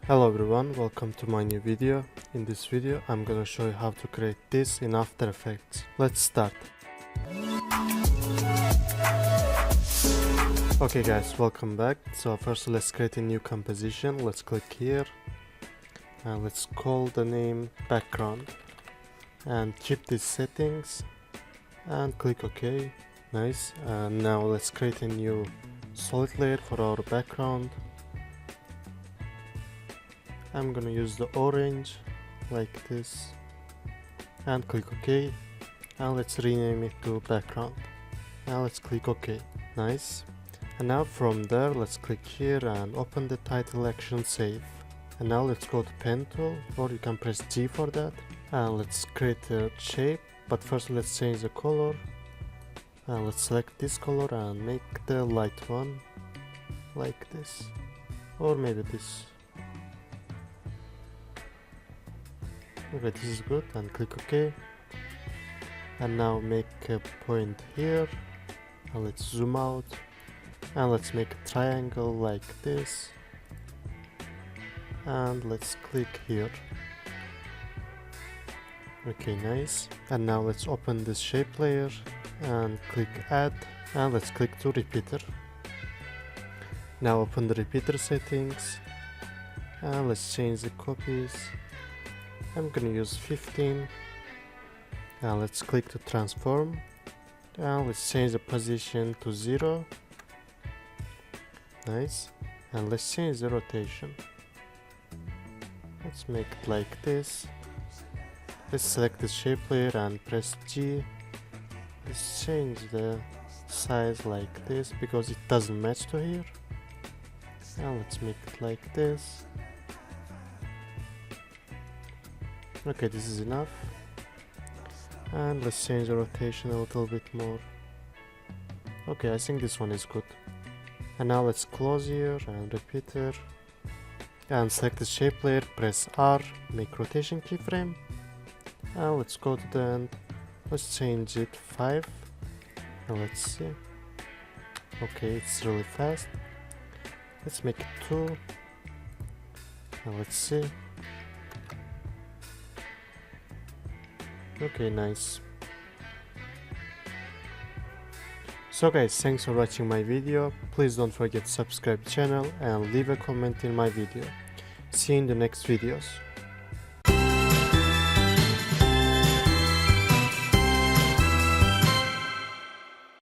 Hello everyone, welcome to my new video. In this video I'm gonna show you how to create this in After Effects. Let's start. Okay guys, welcome back. So first let's create a new composition. Let's click here and let's call the name background and keep these settings and click OK. Nice. And now let's create a new solid layer for our background. I'm gonna use the orange like this and click OK, and let's rename it to background. Now let's click OK. Nice. And now from there let's click here and open the title action save. And now let's go to pen tool, or you can press G for that, and let's create a shape. But first let's change the color, and let's select this color and make the light one like this, or maybe this. Okay, this is good, and click OK. And now make a point here, and let's zoom out, and let's make a triangle like this, and let's click here. Okay, nice. And now let's open this shape layer and click add, and let's click to repeater. Now open the repeater settings and let's change the copies. I'm gonna use 15. Now let's click to transform, and let's change the position to 0. Nice. And let's change the rotation. Let's make it like this. Let's select the shape layer and press G. Let's change the size like this because it doesn't match to here. And let's make it like this. Okay, this is enough. And let's change the rotation a little bit more. Okay, I think this one is good. And now let's close here and repeater. And select the shape layer, press R, make rotation keyframe. And let's go to the end. Let's change it 5. And let's see. Okay, it's really fast. Let's make it 2. And let's see. Okay, nice. So guys, thanks for watching my video. Please don't forget to subscribe to the channel and leave a comment in my video. See you in the next videos.